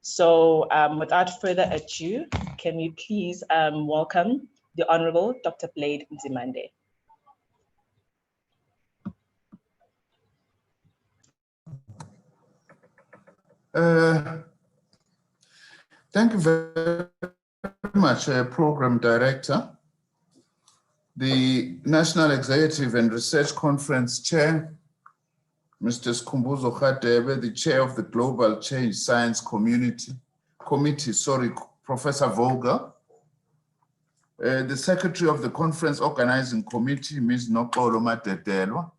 So without further ado, can we please welcome the Honorable Dr. Blade Nzimande. Thank you very much, Program Director. The National Executive and Research Conference Chair, Mr. Skhumbuzo Radebe, the Chair of the Global Change Science Committee, Professor Vogel, the Secretary of the Conference Organizing Committee, Ms. Nokolo Matetelwa,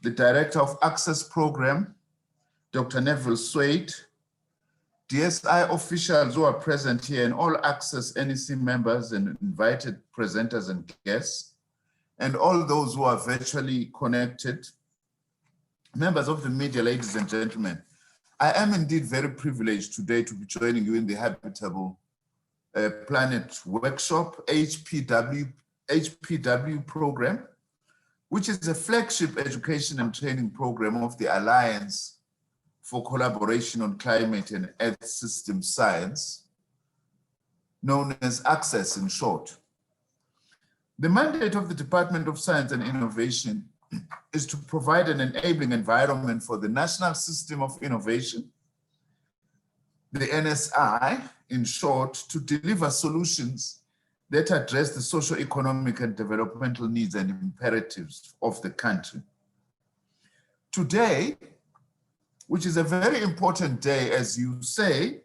the Director of Access Program, Dr. Neville Swade, DSI officials who are present here, and all Access NEC members and invited presenters and guests, and all those who are virtually connected, members of the media, ladies and gentlemen. I am indeed very privileged today to be joining you in the Habitable Planet Workshop, HPW program, which is a flagship education and training program of the Alliance for Collaboration on Climate and Earth System Science, known as Access in short. The mandate of the Department of Science and Innovation is to provide an enabling environment for the National System of Innovation, the NSI, in short, to deliver solutions that address the socio-economic and developmental needs and imperatives of the country. Today, which is a very important day, as you say,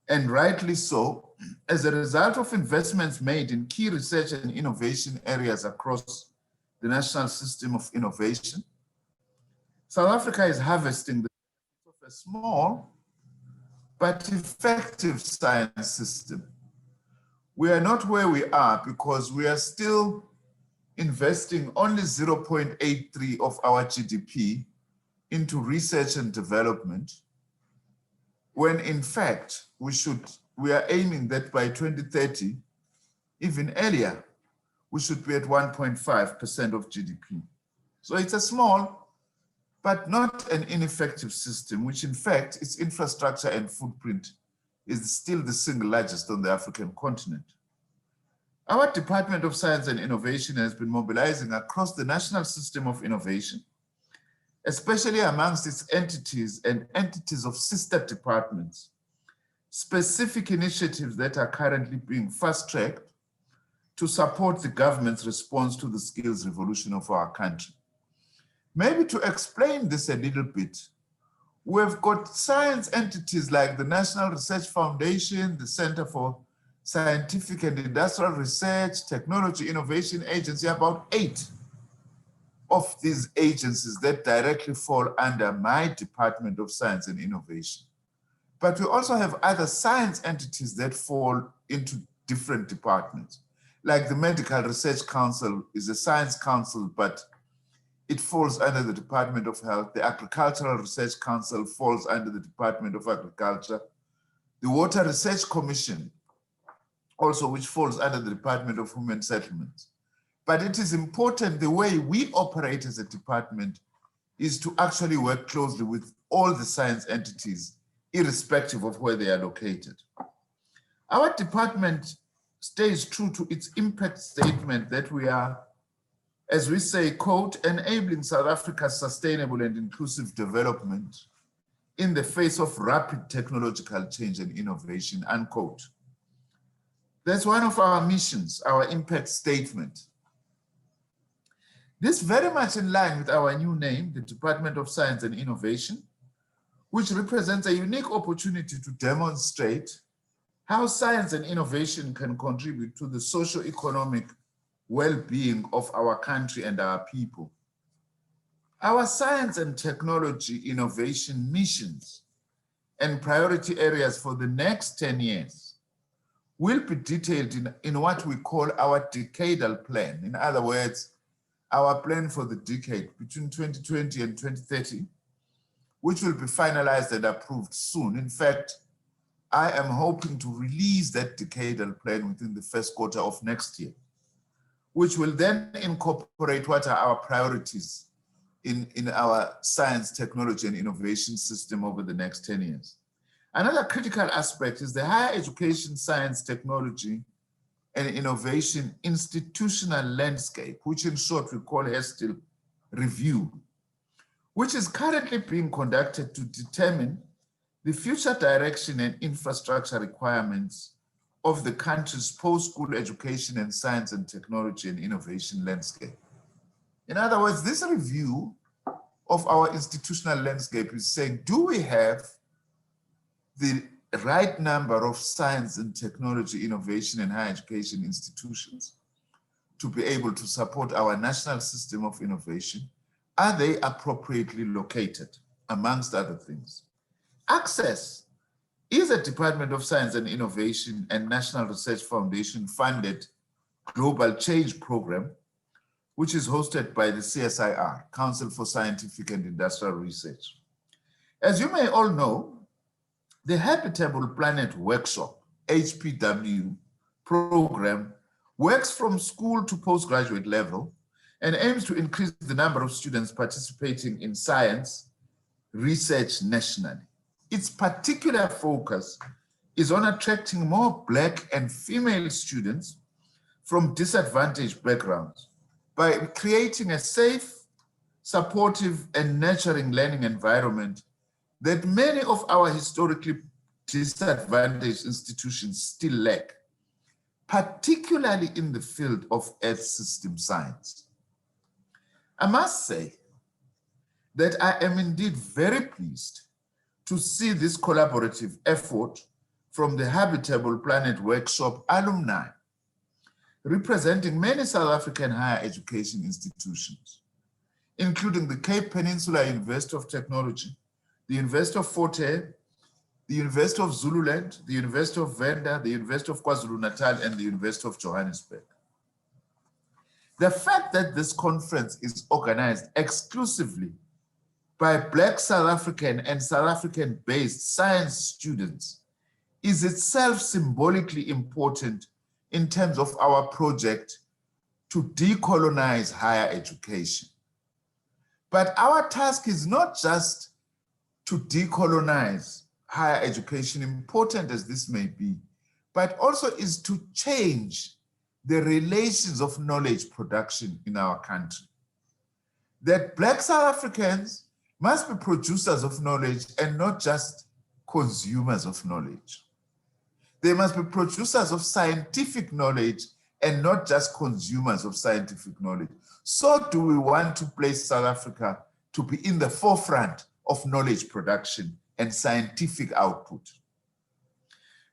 and rightly so, as a result of investments made in key research and innovation areas across the National System of Innovation, South Africa is harvesting the benefits of a small but effective science system. We are not where we are because we are still investing only 0.83 of our GDP into research and development, when in fact we are aiming that by 2030, even earlier, we should be at 1.5% of GDP. So it's a small, but not an ineffective system, which in fact its infrastructure and footprint is still the single largest on the African continent. Our Department of Science and Innovation has been mobilizing across the National System of Innovation, especially amongst its entities and entities of sister departments, specific initiatives that are currently being fast-tracked to support the government's response to the skills revolution of our country. Maybe to explain this a little bit, we've got science entities like the National Research Foundation, the Center for Scientific and Industrial Research, Technology Innovation Agency, about 8 of these agencies that directly fall under my Department of Science and Innovation. But we also have other science entities that fall into different departments. Like the Medical Research Council is a science council, but it falls under the Department of Health. The Agricultural Research Council falls under the Department of Agriculture. The Water Research Commission, also which falls under the Department of Human Settlements. But it is important, the way we operate as a department is to actually work closely with all the science entities, irrespective of where they are located. Our department stays true to its impact statement that we are, as we say, quote, enabling South Africa's sustainable and inclusive development in the face of rapid technological change and innovation, unquote. That's one of our missions, our impact statement. This very much in line with our new name, the Department of Science and Innovation, which represents a unique opportunity to demonstrate how science and innovation can contribute to the socio-economic well-being of our country and our people. Our science and technology innovation missions and priority areas for the next 10 years will be detailed in what we call our decadal plan. In other words, our plan for the decade between 2020 and 2030, which will be finalized and approved soon. In fact, I am hoping to release that decadal plan within the first quarter of next year, which will then incorporate what are our priorities in our science, technology, and innovation system over the next 10 years. Another critical aspect is the higher education, science, technology, and innovation institutional landscape, which in short we call HESTIL review, which is currently being conducted to determine the future direction and infrastructure requirements of the country's post-school education and science and technology and innovation landscape. In other words, this review of our institutional landscape is saying, do we have the right number of science and technology, innovation, and higher education institutions to be able to support our national system of innovation? Are they appropriately located, amongst other things? Access is a Department of Science and Innovation and National Research Foundation funded global change program, which is hosted by the CSIR, Council for Scientific and Industrial Research. As you may all know, the Habitable Planet Workshop, HPW program, works from school to postgraduate level and aims to increase the number of students participating in science research nationally. Its particular focus is on attracting more Black and female students from disadvantaged backgrounds by creating a safe, supportive, and nurturing learning environment that many of our historically disadvantaged institutions still lack, particularly in the field of earth system science. I must say that I am indeed very pleased to see this collaborative effort from the Habitable Planet Workshop alumni, representing many South African higher education institutions, including the Cape Peninsula University of Technology, the University of Fort Hare, the University of Zululand, the University of Venda, the University of KwaZulu-Natal, and the University of Johannesburg. The fact that this conference is organized exclusively by Black South African and South African-based science students is itself symbolically important in terms of our project to decolonize higher education. But our task is not just to decolonize higher education, important as this may be, but also is to change the relations of knowledge production in our country. That Black South Africans must be producers of knowledge and not just consumers of knowledge. They must be producers of scientific knowledge and not just consumers of scientific knowledge. So do we want to place South Africa to be in the forefront of knowledge production and scientific output.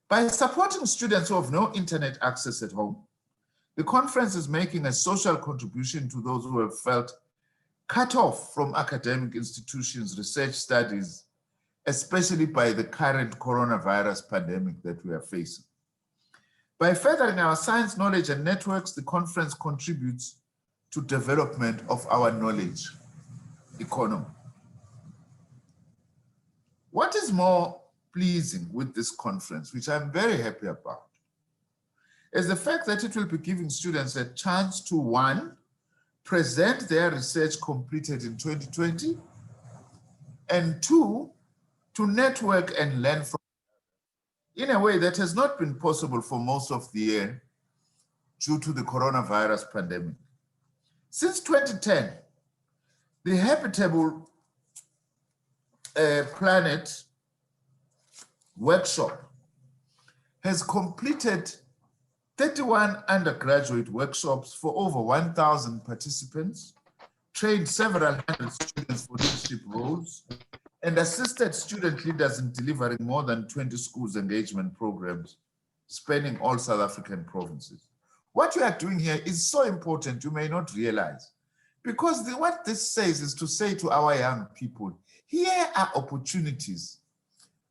By supporting students who have no internet access at home, the conference is making a social contribution to those who have felt cut off from academic institutions, research studies, especially by the current coronavirus pandemic that we are facing. By furthering our science knowledge and networks, the conference contributes to development of our knowledge economy. What is more pleasing with this conference, which I'm very happy about, is the fact that it will be giving students a chance to, one, present their research completed in 2020, and two, to network and learn from in a way that has not been possible for most of the year due to the coronavirus pandemic. Since 2010, the Habitable Planet Workshop has completed 31 undergraduate workshops for over 1,000 participants, trained several hundred students for leadership roles, and assisted student leaders in delivering more than 20 schools engagement programs spanning all South African provinces. What we are doing here is so important, you may not realize, because what this says is to say to our young people, here are opportunities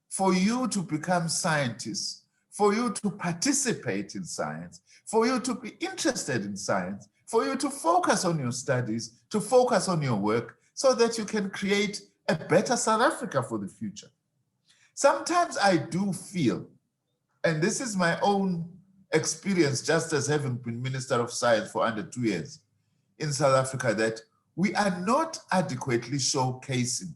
for you to become scientists, for you to participate in science, for you to be interested in science, for you to focus on your studies, to focus on your work, so that you can create a better South Africa for the future. Sometimes I do feel, and this is my own experience just as having been Minister of Science for under 2 years in South Africa, that we are not adequately showcasing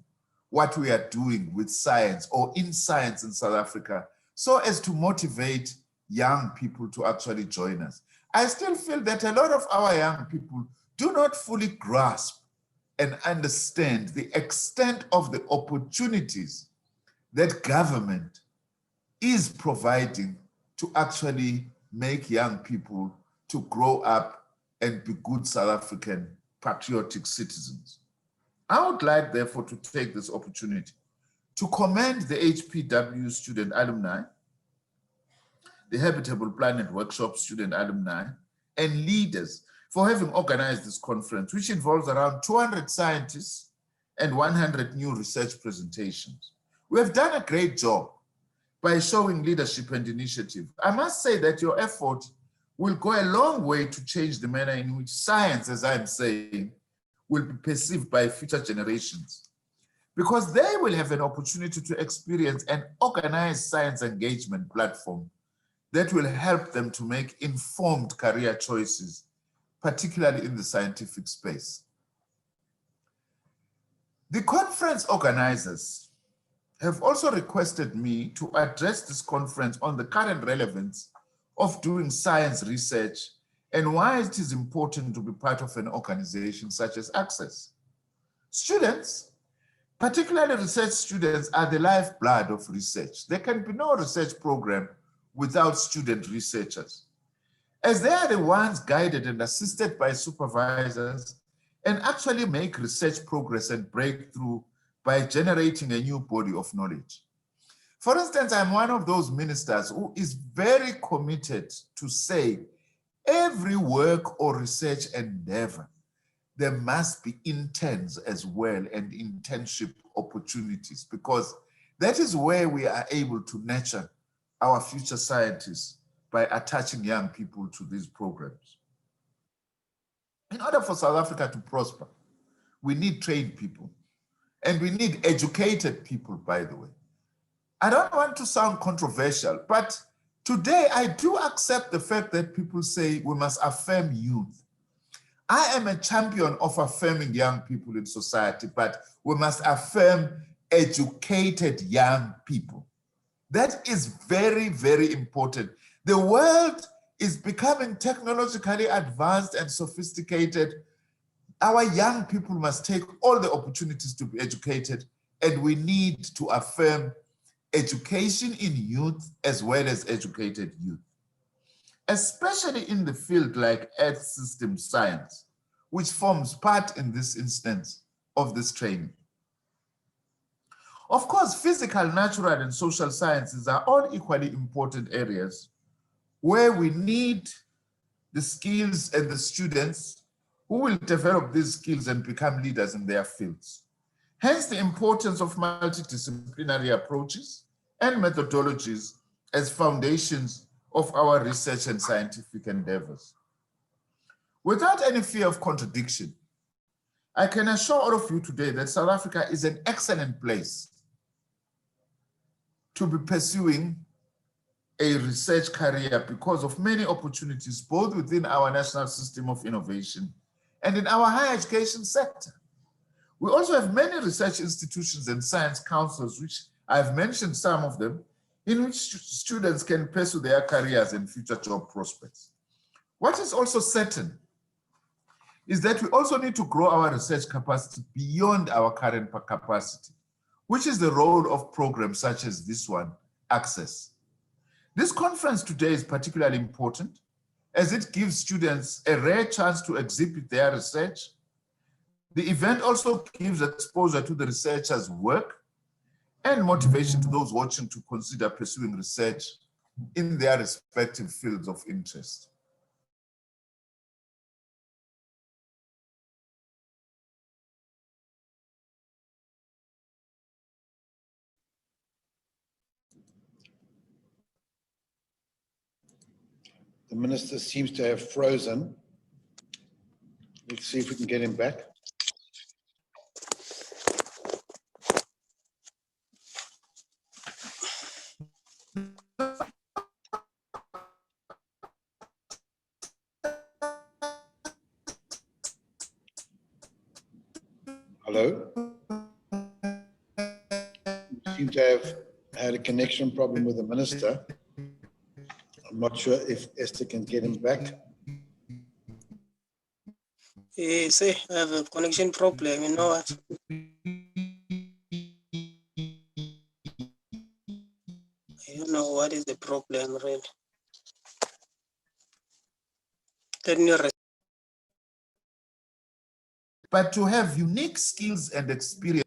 what we are doing with science or in science in South Africa so as to motivate young people to actually join us. I still feel that a lot of our young people do not fully grasp and understand the extent of the opportunities that government is providing to actually make young people to grow up and be good South African patriotic citizens. I would like, therefore, to take this opportunity to commend the HPW student alumni, the Habitable Planet Workshop student alumni, and leaders for having organized this conference, which involves around 200 scientists and 100 new research presentations. We have done a great job by showing leadership and initiative. I must say that your effort will go a long way to change the manner in which science, as I'm saying, will be perceived by future generations, because they will have an opportunity to experience an organized science engagement platform that will help them to make informed career choices, particularly in the scientific space. The conference organizers have also requested me to address this conference on the current relevance of doing science research and why it is important to be part of an organization such as Access. Students, particularly research students, are the lifeblood of research. There can be no research program without student researchers, as they are the ones guided and assisted by supervisors and actually make research progress and breakthrough by generating a new body of knowledge. For instance, I'm one of those ministers who is very committed to say every work or research endeavor, there must be interns as well and internship opportunities, because that is where we are able to nurture our future scientists by attaching young people to these programs. In order for South Africa to prosper, we need trained people and we need educated people, by the way. I don't want to sound controversial, but today I do accept the fact that people say we must affirm youth. I am a champion of affirming young people in society, but we must affirm educated young people. That is very, very important. The world is becoming technologically advanced and sophisticated. Our young people must take all the opportunities to be educated, and we need to affirm education in youth as well as educated youth, especially in the field like earth system science, which forms part in this instance of this training. Of course, physical, natural, and social sciences are all equally important areas where we need the skills and the students who will develop these skills and become leaders in their fields. Hence the importance of multidisciplinary approaches and methodologies as foundations of our research and scientific endeavors. Without any fear of contradiction, I can assure all of you today that South Africa is an excellent place to be pursuing a research career because of many opportunities, both within our national system of innovation and in our higher education sector. We also have many research institutions and science councils, which I've mentioned some of them, in which students can pursue their careers and future job prospects. What is also certain is that we also need to grow our research capacity beyond our current capacity, which is the role of programs such as this one, Access. This conference today is particularly important as it gives students a rare chance to exhibit their research. The event also gives exposure to the researchers' work and motivation to those watching to consider pursuing research in their respective fields of interest. The minister seems to have frozen. Let's see if we can get him back. Hello? seem to have had a connection problem with the minister. I'm not sure if Esther can get him back. Say, I have a connection problem, you know what? I don't know what is the problem, really. Let me But to have unique skills and experience.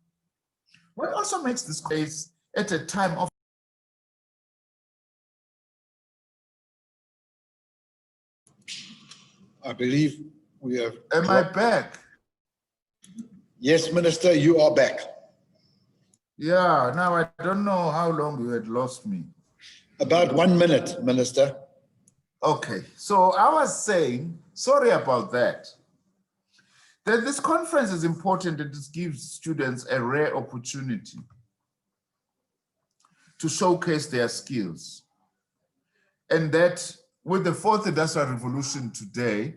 What also makes this case at a time of I believe we have. Am I back? Yes, Minister, you are back. Yeah, now I don't know how long you had lost me. About 1 minute, Minister. Okay, so I was saying, sorry about that this conference is important and it gives students a rare opportunity to showcase their skills. And that with the fourth industrial revolution today,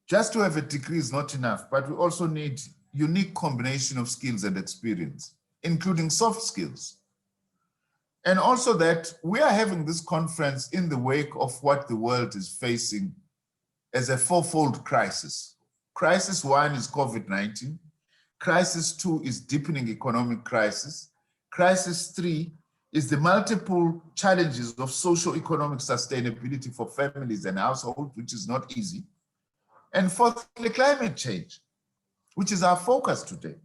just to have a degree is not enough, but we also need unique combination of skills and experience, including soft skills. And also that we are having this conference in the wake of what the world is facing as a fourfold crisis. Crisis 1 is COVID-19. Crisis 2 is deepening economic crisis. Crisis 3 is the multiple challenges of socio-economic sustainability for families and households, which is not easy. And fourthly, climate change, which is our focus today.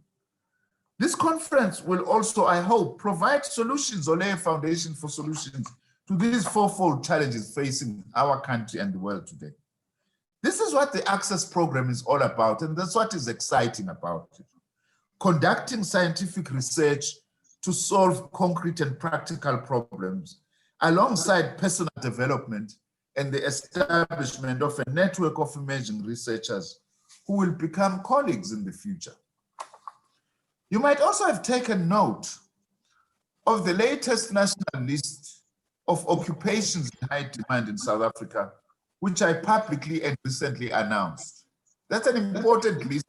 This conference will also, I hope, provide solutions or lay a foundation for solutions to these fourfold challenges facing our country and the world today. This is what the Access Program is all about, and that's what is exciting about it. Conducting scientific research to solve concrete and practical problems, alongside personal development and the establishment of a network of emerging researchers who will become colleagues in the future. You might also have taken note of the latest national list of occupations in high demand in South Africa, which I publicly and recently announced. That's an important list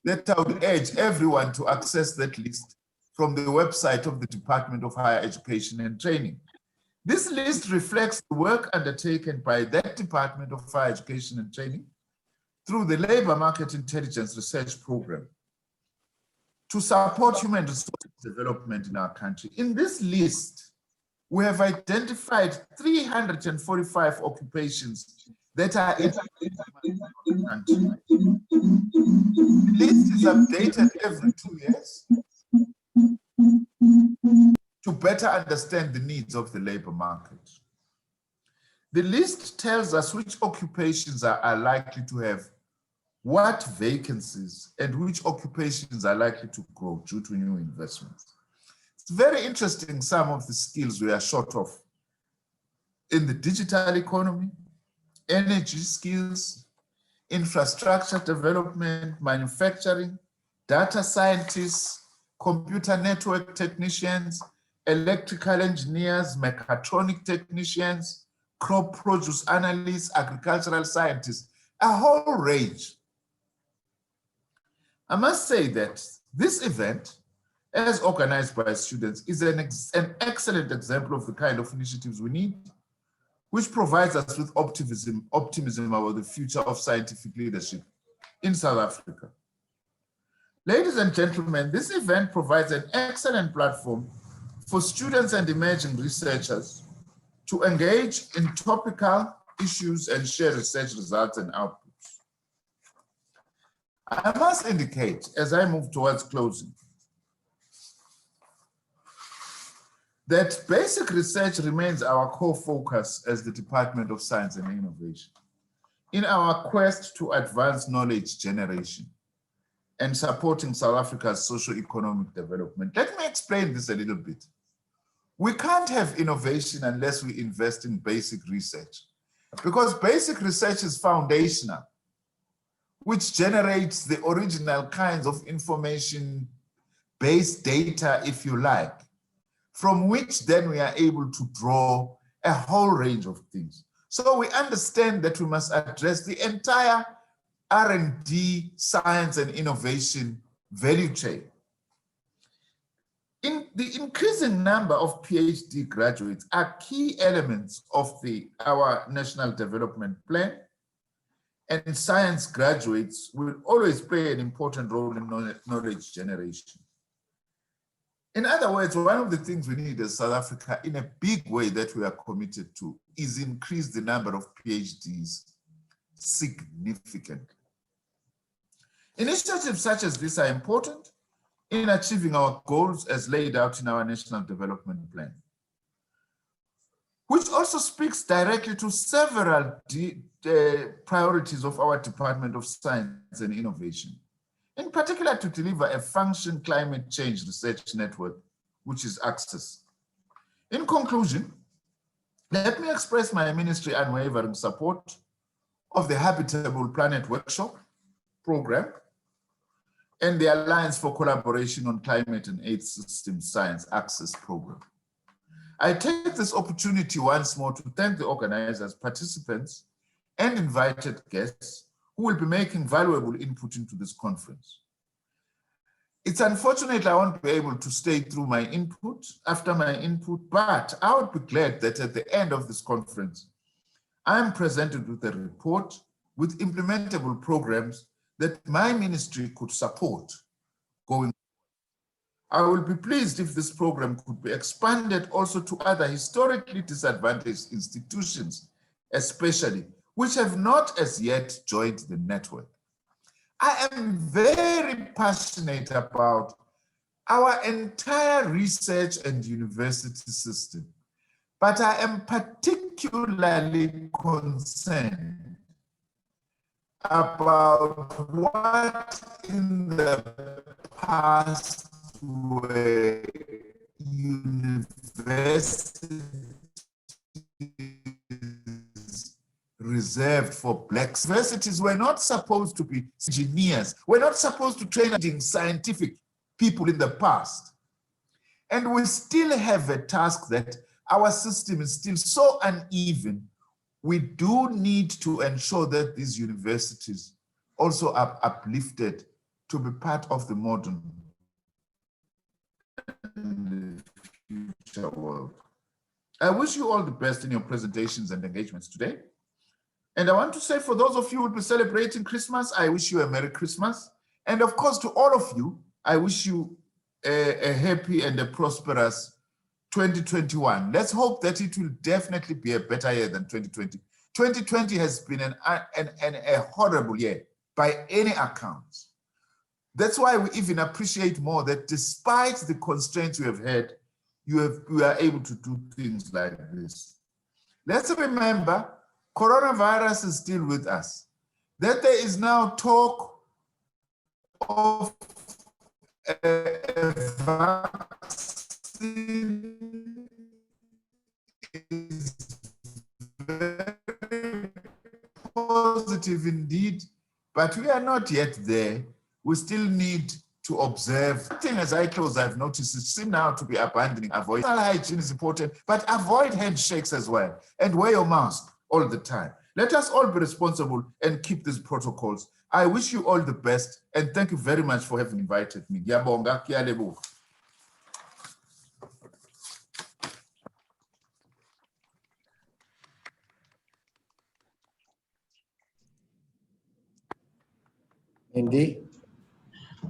that I would urge everyone to access that list from the website of the Department of Higher Education and Training. This list reflects the work undertaken by that Department of Higher Education and Training through the Labor Market Intelligence Research Program to support human resource development in our country. In this list, we have identified 345 occupations that are in the country. The list is updated every 2 years to better understand the needs of the labor market. The list tells us which occupations are likely to have what vacancies and which occupations are likely to grow due to new investments. It's very interesting, some of the skills we are short of in the digital economy, energy skills, infrastructure development, manufacturing, data scientists, computer network technicians, electrical engineers, mechatronic technicians, crop produce analysts, agricultural scientists, a whole range. I must say that this event, as organized by students, is an excellent example of the kind of initiatives we need, which provides us with optimism about the future of scientific leadership in South Africa. Ladies and gentlemen, this event provides an excellent platform for students and emerging researchers to engage in topical issues and share research results and outputs. I must indicate, as I move towards closing, that basic research remains our core focus as the Department of Science and Innovation in our quest to advance knowledge generation and supporting South Africa's socio-economic development. Let me explain this a little bit. We can't have innovation unless we invest in basic research, because basic research is foundational, which generates the original kinds of information-based data, if you like, from which then we are able to draw a whole range of things. So we understand that we must address the entire R&D, science and innovation value chain. In the increasing number of PhD graduates are key elements of our National Development Plan, and science graduates will always play an important role in knowledge generation. In other words, one of the things we need as South Africa in a big way that we are committed to is increase the number of PhDs significantly. Initiatives such as this are important in achieving our goals as laid out in our National Development Plan, which also speaks directly to several priorities of our Department of Science and Innovation, in particular to deliver a functioning climate change research network, which is access. In conclusion, let me express my ministry unwavering support of the Habitable Planet Workshop program and the Alliance for Collaboration on Climate and Aid Systems Science Access program. I take this opportunity once more to thank the organizers, participants, and invited guests who will be making valuable input into this conference. It's unfortunate I won't be able to stay through my input, after my input, but I would be glad that at the end of this conference, I am presented with a report with implementable programs that my ministry could support going. I will be pleased if this program could be expanded also to other historically disadvantaged institutions, especially which have not as yet joined the network. I am very passionate about our entire research and university system, but I am particularly concerned about what in the past were universities reserved for blacks. Universities were not supposed to be engineers, we're not supposed to train scientific people in the past. And we still have a task that our system is still so uneven. We do need to ensure that these universities also are uplifted to be part of the modern future world. I wish you all the best in your presentations and engagements today. And I want to say, for those of you who will be celebrating Christmas, I wish you a Merry Christmas. And of course, to all of you, I wish you a happy and a prosperous 2021. Let's hope that it will definitely be a better year than 2020. 2020 has been a horrible year by any accounts. That's why we even appreciate more that despite the constraints we have had, we are able to do things like this. Let's remember, coronavirus is still with us. That there is now talk of a vaccine is very positive indeed, but we are not yet there. We still need to observe. One thing as I close, I've noticed it seems now to be abandoning avoid. Personal hygiene is important, but avoid handshakes as well and wear your mask all the time. Let us all be responsible and keep these protocols. I wish you all the best and thank you very much for having invited me. Indeed.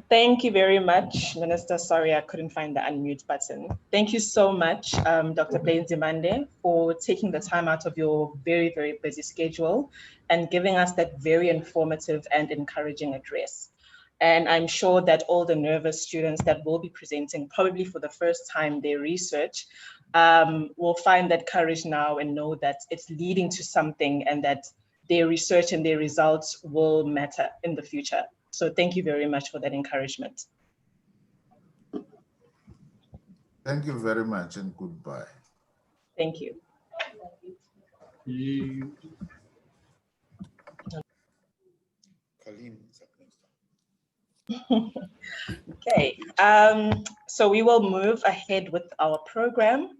Thank you very much, Minister. Sorry, I couldn't find the unmute button. Thank you so much, Dr. Nzimande, for taking the time out of your very, very busy schedule and giving us that very informative and encouraging address. And I'm sure that all the nervous students that will be presenting, probably for the first time, their research, will find that courage now and know that it's leading to something and that their research and their results will matter in the future. So thank you very much for that encouragement. Thank you very much and goodbye. Thank you. Okay, so we will move ahead with our program.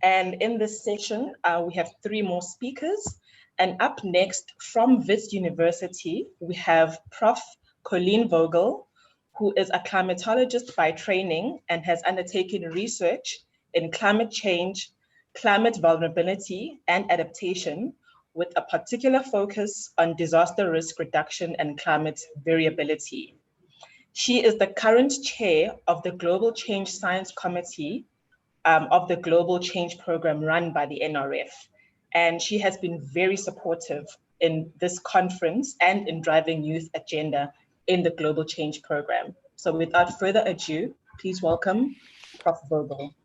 And in this session, we have 3 more speakers. And up next from Wits University, we have Prof. Colleen Vogel, who is a climatologist by training and has undertaken research in climate change, climate vulnerability, and adaptation, with a particular focus on disaster risk reduction and climate variability. She is the current chair of the Global Change Science Committee of the Global Change Program run by the NRF. And she has been very supportive in this conference and in driving youth agenda in the Global Change Program. So without further ado, please welcome Prof. Vogel.